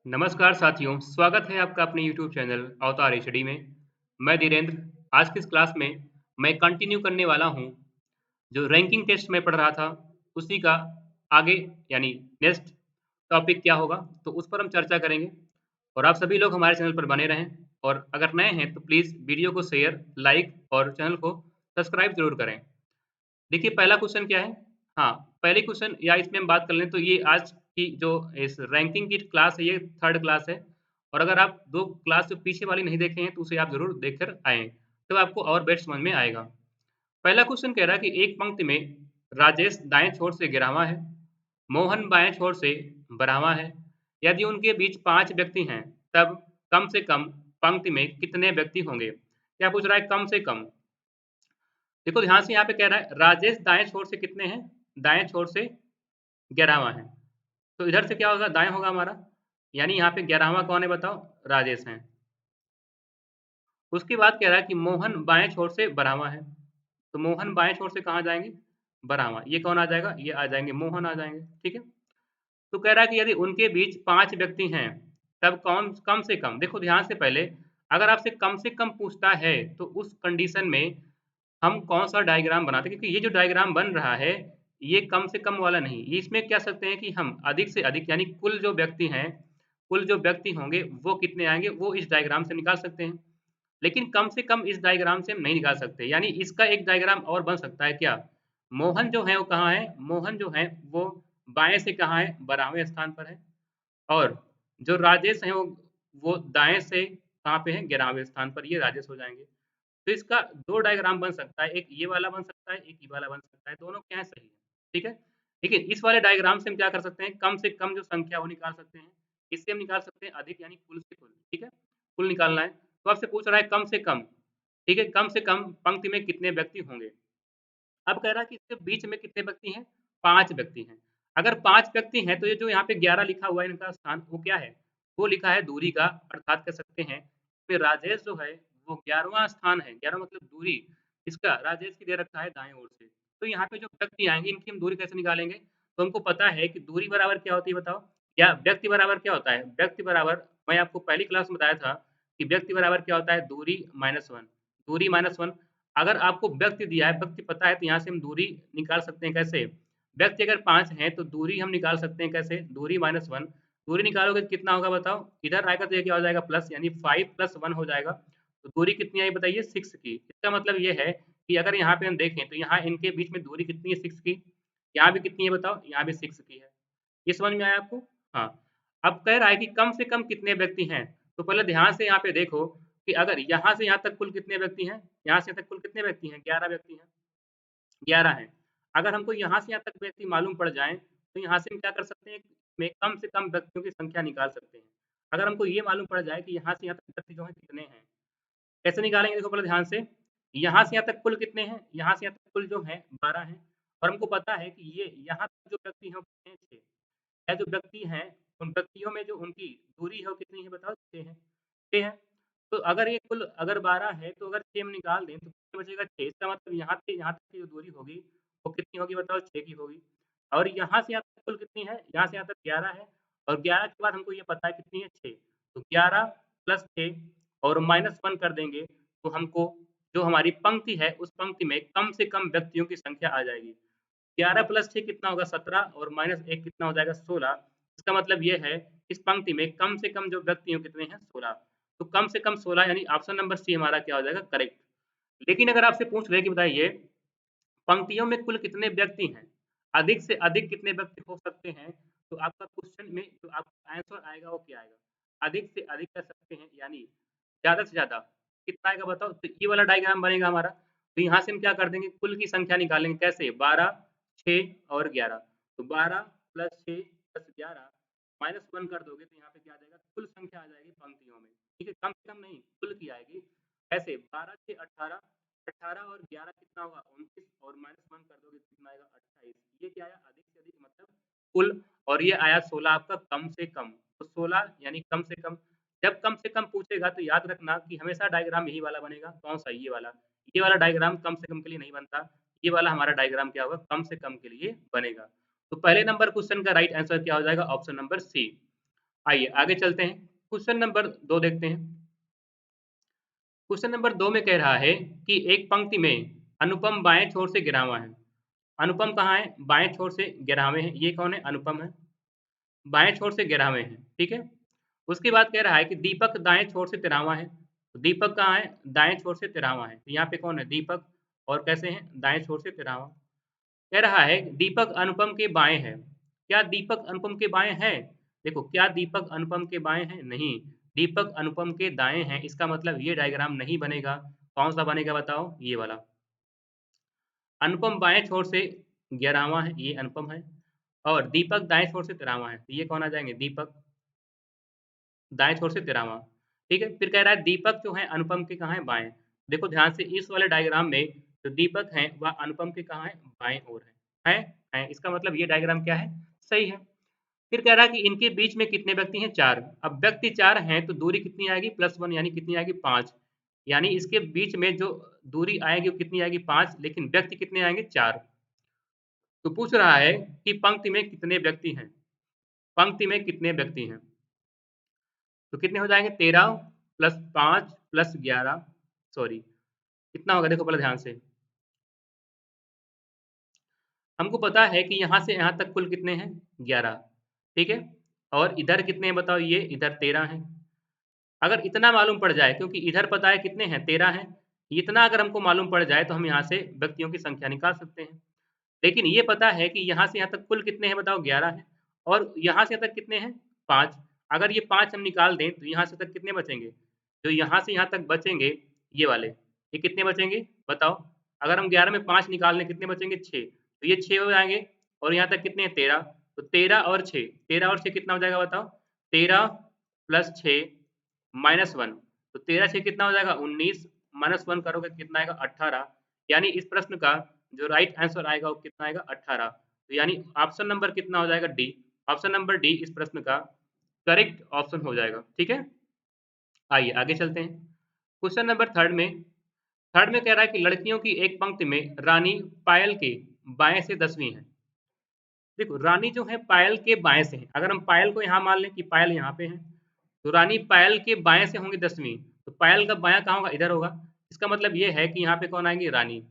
नमस्कार साथियों, स्वागत है आपका अपने यूट्यूब चैनल अवतार स्टडी में। मैं धीरेन्द्र। आज की इस क्लास में मैं कंटिन्यू करने वाला हूँ जो रैंकिंग टेस्ट में पढ़ रहा था, उसी का आगे यानी नेक्स्ट टॉपिक क्या होगा, तो उस पर हम चर्चा करेंगे। और आप सभी लोग हमारे चैनल पर बने रहें और अगर नए हैं तो प्लीज़ वीडियो को शेयर, लाइक और चैनल को सब्सक्राइब ज़रूर करें। देखिए पहला क्वेश्चन क्या है? हाँ, पहले क्वेश्चन या इसमें हम बात कर लें तो ये आज की जो इस रैंकिंग की क्लास है ये 3rd क्लास है और अगर आप 2 क्लास जो पीछे वाली नहीं देखे हैं तो उसे आप ज़रूर देख कर आएँ, तो आपको और बेस्ट समझ में आएगा। पहला क्वेश्चन कह रहा है कि एक पंक्ति में राजेश दाएँ छोर से 11वाँ है, मोहन बाएँ छोर से 12वाँ है। यदि उनके बीच 5 व्यक्ति हैं, तब कम से कम पंक्ति में कितने व्यक्ति होंगे? क्या पूछ रहा है कम से कम? देखो ध्यान से यहाँ पे कह रहा है राजेश दाएँ छोर से कितने हैं? दाएँ छोर से 11वाँ है। तो इधर से क्या होगा? दाएँ होगा हमारा। यानी यहाँ पे 11वाँ कौन है बताओ? राजेश हैं। उसके बाद कह रहा है कि मोहन बाएँ छोर से 12वाँ है। तो मोहन बाएँ छोर से कहाँ जाएँगे? 12वाँ। ये कौन आ जाएगा? ये आ जाएँगे मोहन आ जाएँगे। ठीक है? तो कह रहा है कि यदि उनके बीच 5 व्यक्ति हैं, तब कौन कम से कम देखो ध्यान से पहले अगर आपसे कम से कम पूछता है, तो उस कंडीशन में हम कौन-सा डायग्राम बनाते हैं? क्योंकि ये जो डायग्राम बन रहा है, ये कम से कम वाला नहीं, ये इसमें कह सकते हैं कि हम अधिक से अधिक यानी कुल जो व्यक्ति हैं, कुल जो व्यक्ति होंगे वो कितने आएँगे, वो इस डायग्राम से निकाल सकते हैं। लेकिन कम से कम इस डायग्राम से हम नहीं निकाल सकते, यानी इसका एक डायग्राम और बन सकता है क्या? मोहन जो है वो कहाँ है? मोहन जो है वो बाएँ से कहाँ है? 12वें स्थान पर है और जो राजेश हैं वो दाएँ से कहाँ पे हैं? 11वें स्थान पर, ये राजेश हो जाएँगे। तो इसका 2 डायग्राम बन सकता है, एक ये वाला बन सकता है, एक ये वाला बन सकता है, दोनों क्या है सही है, ठीक है? देखिए इस वाले डायग्राम से हम क्या कर सकते हैं, कम से कम जो संख्या है वो निकाल सकते हैं। इससे हम निकाल सकते हैं अधिक यानी कुल से कुल, ठीक है? कुल निकालना है, तो आपसे पूछ रहा है कम से कम, ठीक है? कम से कम पंक्ति में कितने व्यक्ति होंगे? अब कह रहा है कि इसके बीच में कितने व्यक्ति हैं? 5 व्यक्ति हैं। अगर 5 व्यक्ति हैं, तो ये जो यहाँ पे 11 लिखा हुआ है इनका स्थान, वो क्या है? वो लिखा है दूरी का, अर्थात कह सकते हैं कि राजेश जो है, वो 11वाँ स्थान है, 11 मतलब दूरी, इसका राजेश की दे रखा है दाएँ ओर से। तो यहाँ पे जो व्यक्ति आएँगे, इनकी हम दूरी कैसे निकालेंगे? तो हमको पता है कि दूरी बराबर क्या होती है बताओ? या व्यक्ति बराबर क्या होता है? व्यक्ति बराबर मैं आपको पहली क्लास में बताया था कि व्यक्ति बराबर क्या होता है? दूरी माइनस 1, दूरी माइनस 1 अगर आपको व्यक्ति दिया है, व्यक्ति पता है तो यहाँ से हम दूरी निकाल सकते हैं कैसे? व्यक्ति अगर 5 हैं तो दूरी हम निकाल सकते हैं कैसे? दूरी माइनस 1 दूरी निकालोगे तो कितना होगा बताओ? इधर आएगा तो ये क्या हो जाएगा प्लस यानी 5 प्लस 1 हो जाएगा। तो दूरी कितनी आई बताइए 6 की। इसका मतलब ये है कि अगर यहाँ पे हम देखें तो यहाँ इनके बीच में दूरी कितनी है 6 की? यहाँ भी कितनी है बताओ? यहाँ भी 6 की है। ये समझ में आया आपको? हाँ। अब कह रहा है कि कम से कम कितने व्यक्ति हैं? तो पहले ध्यान से यहाँ पे देखो कि अगर यहाँ से यहाँ तक कुल कितने व्यक्ति हैं? यहाँ से यहाँ तक कुल कितने व्यक्ति हैं? 11 व्यक्ति हैं, 11 हैं। अगर हमको यहाँ से यहाँ तक व्यक्ति मालूम पड़ जाएँ, तो यहाँ से हम क्या कर सकते हैं, में कम से कम व्यक्तियों की संख्या निकाल सकते हैं। अगर हमको ये मालूम पड़ जाए कि यहाँ से यहाँ तक व्यक्ति जो हैं कितने हैं, कैसे निकालेंगे देखो पहले ध्यान से, यहाँ से यहाँ तक कुल कितने हैं? यहाँ से यहाँ तक कुल जो हैं 12 हैं और हमको पता है कि ये यहाँ तक जो व्यक्ति हैं वो कितने हैं 6 या जो व्यक्ति हैं, उन व्यक्तियों में जो उनकी दूरी है वो कितनी है बताओ 6 है, 6 है। तो अगर ये कुल अगर 12 है तो अगर 6 हम निकाल दें तो कितना बचेगा 6 इसका मतलब यहाँ से यहाँ तक की जो दूरी होगी, वो कितनी होगी बताओ 6 की होगी। और यहाँ से यहाँ तक कुल कितनी है? यहाँ से यहाँ तक 11 है और 11 के बाद हमको ये पता है कितनी है 6 तो 11 प्लस 6 और माइनस 1 कर देंगे, तो हमको जो हमारी पंक्ति है, उस पंक्ति में कम से कम व्यक्तियों की संख्या आ जाएगी। 11 प्लस 6 कितना होगा 17 और माइनस 1 कितना हो जाएगा 16 इसका मतलब ये है इस पंक्ति में कम से कम जो व्यक्ति हैं कितने हैं 16 तो कम से कम 16 यानी ऑप्शन नंबर सी हमारा क्या हो जाएगा करेक्ट। लेकिन अगर आपसे पूछ ले कि बताइए पंक्तियों में कुल कितने व्यक्ति हैं? अधिक से अधिक कितने व्यक्ति हो सकते हैं? तो आपका क्वेश्चन में जो आपका आंसर आएगा वो क्या आएगा? अधिक से अधिक कर सकते हैं यानी ज़्यादा से ज़्यादा कितना आएगा बताओ? तो ये वाला डायग्राम बनेगा हमारा। तो यहाँ से हम क्या कर देंगे कुल की संख्या निकालेंगे कैसे? 12, 6 और 11 तो 12 प्लस 6 प्लस 11 माइनस 1 कर दोगे तो यहाँ पे क्या आ जाएगा? कुल संख्या आ जाएगी पंक्तियों में। ठीक है? कम से कम नहीं, कुल की आएगी। कैसे? 12 से 18 18 और 11 कितना होगा 29 और माइनस 1 कर दोगे तो कितना आएगा 28 ये क्या आया अधिक से अधिक मतलब कुल और ये आया 16 आपका कम से कम तो 16 यानी कम से कम जब कम से कम पूछेगा तो याद रखना कि हमेशा डायग्राम यही वाला बनेगा कौन सा ये वाला डायग्राम कम से कम के लिए नहीं बनता ये वाला हमारा डायग्राम क्या होगा कम से कम के लिए बनेगा तो पहले नंबर क्वेश्चन का राइट आंसर क्या हो जाएगा ऑप्शन नंबर सी। आइए आगे चलते हैं, क्वेश्चन नंबर 2 देखते हैं। क्वेश्चन नंबर 2 में कह रहा है कि एक पंक्ति में अनुपम बाएं छोर से 11वां है। अनुपम कहाँ है? बाएं छोर से 11वें है। ये कौन है? अनुपम है। बाएं छोर से 11वें है, ठीक है। उसके बाद कह रहा है कि दीपक दाएं छोर से 13वां है। तो दीपक कहाँ है? दाएं छोर से 13वां है। तो यहाँ पे कौन है? दीपक। और कैसे हैं? दाएं छोर से 13वां। कह रहा है दीपक अनुपम के बाएं है। क्या दीपक अनुपम के बाएं है? देखो, क्या दीपक अनुपम के बाएं है? नहीं, दीपक अनुपम के दाएं हैं। इसका मतलब ये डायग्राम नहीं बनेगा। कौन सा बनेगा बताओ? ये वाला। अनुपम बाएं छोर से 11वां है, ये अनुपम है। और दीपक दाएं छोर से 13वां है, तो ये कौन आ जाएंगे? दीपक दाएं छोर से 13वां। ठीक है। फिर कह रहा है दीपक जो है अनुपम के कहाँ है? बाएं। देखो ध्यान से, इस वाले डायग्राम में जो दीपक है वह अनुपम के कहाँ है? बाएं ओर है। है? इसका मतलब ये डायग्राम क्या है? सही है। फिर कह रहा है कि इनके बीच में कितने व्यक्ति हैं? 4। अब व्यक्ति 4 हैं तो दूरी कितनी आएगी? +1, यानी कितनी आएगी? 5। यानी इसके बीच में जो दूरी आएगी वो कितनी आएगी? 5, लेकिन व्यक्ति कितने आएंगे? 4। तो पूछ रहा है कि पंक्ति में कितने व्यक्ति हैं? पंक्ति में कितने व्यक्ति हैं? तो कितने हो जाएंगे? 13 प्लस 5 प्लस 11, सॉरी, कितना होगा? देखो पहले ध्यान से। हमको पता है कि यहाँ से यहाँ तक कुल कितने हैं? 11, ठीक है। और इधर कितने हैं बताओ? ये इधर 13 हैं। अगर इतना मालूम पड़ जाए, क्योंकि इधर पता है कितने हैं? 13 हैं। इतना अगर हमको मालूम पड़ जाए तो हम यहाँ से व्यक्तियों की संख्या निकाल सकते हैं। लेकिन ये पता है कि यहाँ से यहाँ तक कुल कितने हैं बताओ? 11 हैं। और यहाँ से यहाँ तक कितने हैं? 5। अगर ये 5 हम निकाल दें तो यहाँ से तक कितने बचेंगे? जो यहाँ से यहाँ तक बचेंगे, ये वाले, ये कितने बचेंगे बताओ? अगर हम 11 में 5 निकाल लें, कितने बचेंगे? 6। तो ये 6 हो जाएँगे। और यहाँ तक कितने हैं? 13। तो 13 और 6, 13 और 6 कितना हो जाएगा बताओ? 13 प्लस 6 माइनस 1, तो 13 से कितना हो जाएगा? 19, माइनस 1 करोगे कितना आएगा? 18। यानी इस प्रश्न का जो राइट आंसर आएगा वो कितना आएगा? 18। तो यानी ऑप्शन नंबर कितना हो जाएगा? डी। ऑप्शन नंबर डी इस प्रश्न का करेक्ट ऑप्शन हो जाएगा, ठीक है। आइए आगे चलते हैं। क्वेश्चन नंबर थर्ड में कह रहा है कि लड़कियों की एक पंक्ति में रानी पायल के बाएं से 10वीं है। देखो, रानी जो है पायल के बाएं से है। अगर हम पायल को यहाँ मान लें कि पायल यहाँ पे है, तो रानी पायल के बाएं से होंगी 10वीं। तो पायल का बायां कहाँ होगा? इधर होगा। इसका मतलब ये है कि यहाँ पे कौन आएंगी? रानी।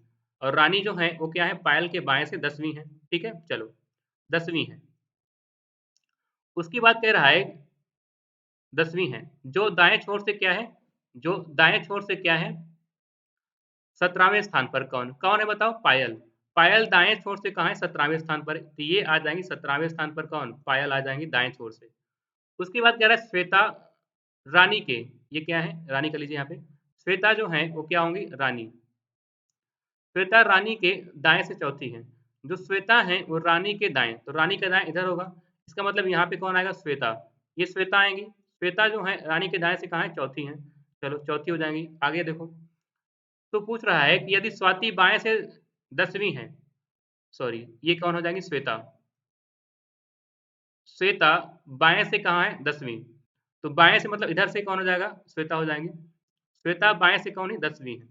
और रानी जो है वो क्या है? पायल के बाएं से 10वीं है, ठीक है। चलो, 10वीं है। उसके बाद कह रहा है 10वीं है, जो दाएं छोर से क्या है? जो दाएं छोर से क्या है? 17वें स्थान पर कौन? कौन है बताओ? पायल। पायल दाएं छोर से कहाँ है? 17वें स्थान पर। तो ये आ जाएंगी 17वें स्थान पर कौन? पायल आ जाएंगी दाएं छोर से। उसके बाद कह रहा है श्वेता रानी के, ये क्या है? रानी कर लीजिए यहाँ पे। श्वेता जो है वो क्या होंगी? रानी। श्वेता रानी के दाएं से चौथी है। जो श्वेता है वो रानी के दाएं, तो रानी का दाएं इधर होगा। इसका मतलब यहाँ पे कौन आएगा? श्वेता। ये श्वेता आएंगी। श्वेता जो है रानी के दाएं से कहाँ है? चौथी है। चलो, चौथी हो जाएंगी। आगे देखो, तो पूछ रहा है कि यदि स्वाति बाएं से 10वीं है, सॉरी, ये कौन हो जाएंगी? श्वेता। श्वेता बाएं से कहाँ है? 10वीं। तो बाएं से मतलब इधर से कौन हो जाएगा? श्वेता हो जाएंगे। श्वेता बाएं से कौन है? 10वीं है।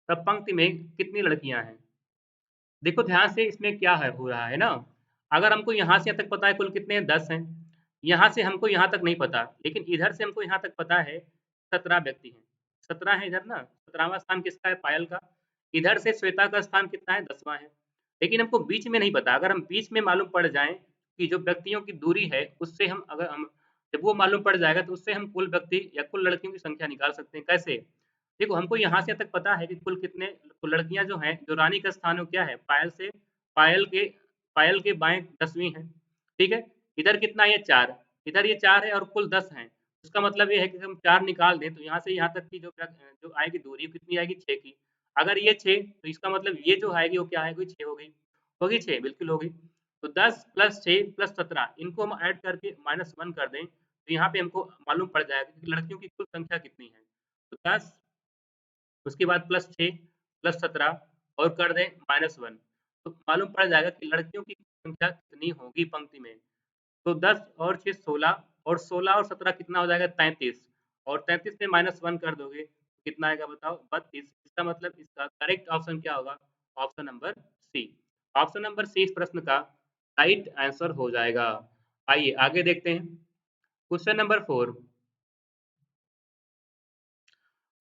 तब पंक्ति में कितनी लड़कियां हैं? देखो ध्यान से, इसमें क्या है हो रहा है ना, अगर हमको यहाँ से यहाँ तक पता है कुल कितने हैं? 10 हैं। यहाँ से हमको यहाँ तक नहीं पता, लेकिन इधर से हमको यहाँ तक पता है 17 व्यक्ति हैं। 17 है इधर ना। 17वां स्थान किसका है? पायल का। इधर से श्वेता का स्थान कितना है? 10वां है। लेकिन हमको बीच में नहीं पता। अगर हम बीच में मालूम पड़ जाए कि जो व्यक्तियों की दूरी है, उससे हम अगर हम जब वो मालूम पड़ जाएगा तो उससे हम कुल व्यक्ति या कुल लड़कियों की संख्या निकाल सकते हैं। कैसे? देखो, हमको यहाँ से तक पता है कि कुल कितने लड़कियाँ जो हैं, जो रानी का स्थान है वो क्या है? पायल से, पायल के पायल के बाएँ 10वीं है, ठीक है? इधर कितना है? ये 4, इधर ये 4 है और कुल 10 हैं। उसका मतलब ये है कि हम 4 निकाल दें तो यहाँ से यहाँ तक की जो आएगी दूरी कितनी आएगी? 6 की। अगर ये 6, तो इसका मतलब ये जो आएगी वो क्या आएगी? 6 हो गई। होगी 6? बिल्कुल होगी। तो 10 प्लस 6 प्लस 17, इनको हम ऐड करके -1 कर दें, तो यहाँ पे हमको मालूम पड़ जाएगा कि लड़कियों की कुल संख्या कितनी है। तो 10, उसके बाद प्लस 6 प्लस 17 और कर दें -1, तो मालूम पड़ जाएगा कि लड़कियों की संख्या कितनी होगी पंक्ति में। तो 10 और 6 16, और 16 और 17 कितना हो जाएगा? 33, और 33 में -1 कर दोगे तो कितना आएगा बताओ? 32। इसका मतलब इसका करेक्ट ऑप्शन क्या होगा? Option number C. Option number C इस प्रश्न का राइट आंसर हो जाएगा। आइए आगे देखते हैं। Question number 4।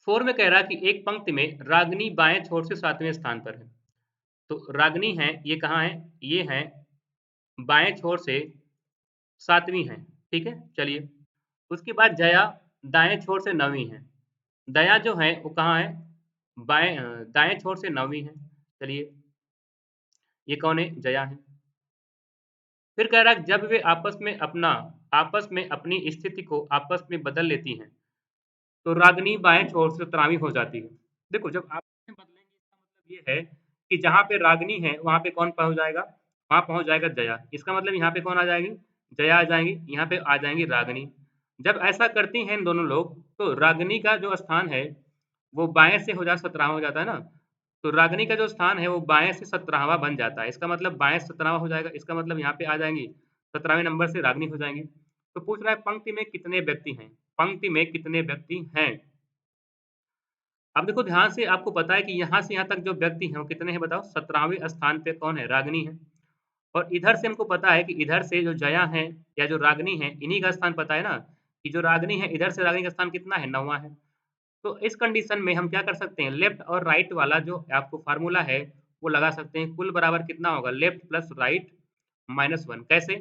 4 में कह रहा है कि एक पंक्ति में रागिनी बाएं छोर से 7वें स्थान पर है। तो रागिनी है, ये कहाँ है? ये है बाएं छोर से 7वीं है, ठीक है? चलिए, उसके बाद जया दाएं छोर से 9वीं है। दया जो है वो कहाँ है? दाएं छोर से 9वीं है। चलिए, ये कौन है? जया है। फिर कह रहा है जब वे आपस में अपनी स्थिति को आपस में बदल लेती हैं, तो रागिनी बाएं छोर से 17वीं हो जाती है। देखो, जब आपस में बदलेंगी इसका मतलब ये है कि जहाँ पे रागिनी है वहाँ पे कौन पहुँच जाएगा? वहाँ पहुँच जाएगा जया। इसका मतलब यहाँ पे कौन आ जाएगी? जया आ जाएँगी, यहाँ पे आ जाएँगी रागिनी। जब ऐसा करती हैं इन दोनों लोग, तो रागिनी का जो स्थान है वो बाएँ से 17वां हो जाता है ना? तो रागिनी का जो स्थान है वो बाएँ से 17वां बन जाता है। इसका मतलब बाएँ से 17वां हो जाएगा। इसका मतलब यहाँ पे आ जाएँगी, 17वें नंबर से रागिनी हो जाएँगी। तो पूछ रहा है पंक्ति में कितने व्यक्ति हैं? पंक्ति में कितने व्यक्ति हैं? अब देखो ध्यान से, आपको पता है कि यहाँ से यहाँ तक जो व्यक्ति हैं वो कितने हैं बताओ? 17वें स्थान पे कौन है? रागिनी है। और इधर से हमको पता है कि इधर से जो जया है या जो रागिनी है, इन्हीं का स्थान पता है ना, कि जो रागिनी है इधर से रागिनी का स्थान कितना है? 9वां है। तो इस कंडीशन में हम क्या कर सकते हैं? लेफ्ट और राइट वाला जो आपको फ़ॉर्मूला है वो लगा सकते हैं। कुल बराबर कितना होगा? Left plus right minus 1। कैसे?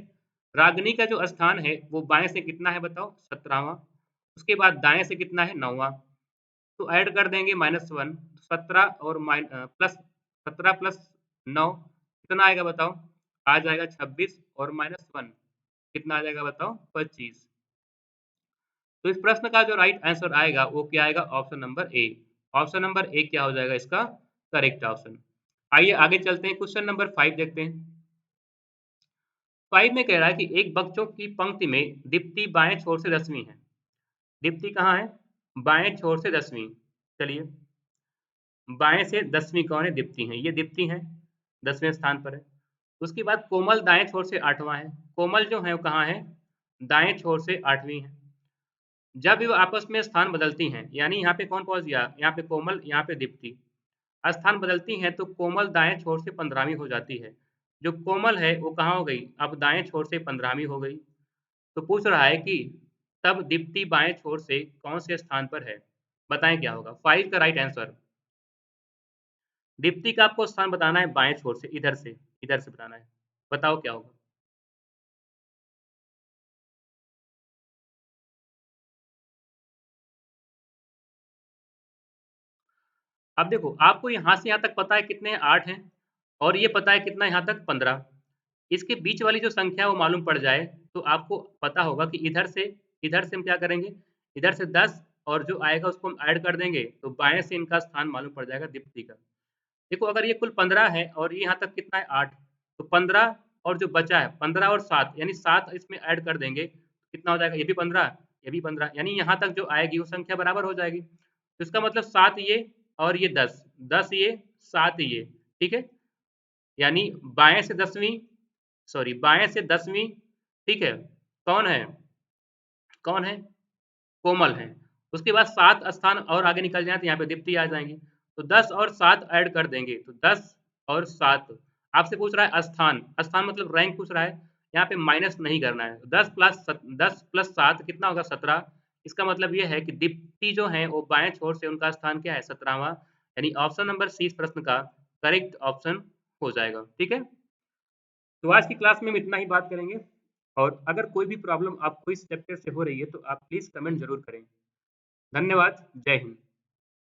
रागिनी का जो स्थान है वो बाएँ से कितना है बताओ? 17वां। उसके बाद दाएँ से कितना है? 9वां। तो ऐड कर देंगे -1, 17 और प्लस 17 प्लस 9 कितना आएगा बताओ? आ जाएगा 26 और -1 कितना आ जाएगा बताओ? 25। तो इस प्रश्न का जो राइट आंसर आएगा वो क्या आएगा? Option number A. Option number A क्या हो जाएगा इसका करेक्ट ऑप्शन। आइए आगे चलते हैं, क्वेश्चन नंबर 5 देखते हैं। 5 में कह रहा है कि एक बच्चों की पंक्ति में दीप्ति बाएं छोर से 10वीं है। दीप्ति कहाँ है? बाएं छोर से 10वीं। चलिए, बाएँ से 10वीं कौन है? दीप्ति हैं। ये दीप्ति हैं, 10वें स्थान पर है। उसके बाद कोमल दाएँ छोर से 8वां है। कोमल जो है वो कहाँ है? दाएँ छोर से 8वीं है। जब वो आपस में स्थान बदलती हैं, यानी यहाँ पे कौन पहुँच गया? यहाँ पे कोमल, यहाँ पे दीप्ति। स्थान बदलती हैं तो कोमल दाएँ छोर से 15वीं हो जाती है। जो कोमल है वो कहाँ हो गई? अब दाएँ छोर से 15वीं हो गई। तो पूछ रहा है कि तब दीप्ति बाएँ छोर से कौन से स्थान पर है? बताएँ क्या होगा? 5 का राइट आंसर। दीप्ति का आपको स्थान बताना है बाएँ छोर से, इधर से बताना है। बताओ क्या होगा? अब देखो, आपको यहाँ से यहाँ तक पता है कितने हैं? 8 हैं और ये पता है कितना यहाँ तक 15। इसके बीच वाली जो संख्या है वो मालूम पड़ जाए, तो आपको पता होगा कि इधर से हम क्या करेंगे? इधर से 10 और जो आएगा उसको हम ऐड कर देंगे, तो बाएँ से इनका स्थान मालूम पड़ जाएगा दीप्ति का। देखो, अगर ये कुल 15 है और ये यहाँ तक कितना है? 8, तो 15 और जो बचा है 15 और 7 यानी 7 इसमें ऐड कर देंगे, कितना हो जाएगा? ये भी 15, ये भी 15 यानी यहाँ तक जो आएगी वो संख्या बराबर हो जाएगी। तो इसका मतलब 7 ये और ये 10, 10 ये, 7 ये, ठीक है? यानी बाएँ से 10वीं, सॉरी बाएँ से 10वीं, ठीक है? कौन है? कौन है? कोमल हैं। उसके बाद 7 स्थान और आगे निकल जाएँ तो यहाँ पे दीप्ति आ जाएँगी। तो 10 और 7 ऐड कर देंगे, तो 10 और 7। आपसे पूछ रहा है स्थान, स्थान मतलब रैंक पूछ रहा है, यहाँ पे माइनस नहीं करना है। 10 प्लस 7 कितना होगा? 17। इसका मतलब ये है कि दीप्ति जो हैं वो बाएँ छोर से उनका स्थान क्या है? 17वाँ, यानी ऑप्शन नंबर सी इस प्रश्न का करेक्ट ऑप्शन हो जाएगा, ठीक है? तो आज की क्लास में हम इतना ही बात करेंगे और अगर कोई भी प्रॉब्लम आपको इस चैप्टर से हो रही है तो आप प्लीज़ कमेंट ज़रूर करें। धन्यवाद। जय हिंद।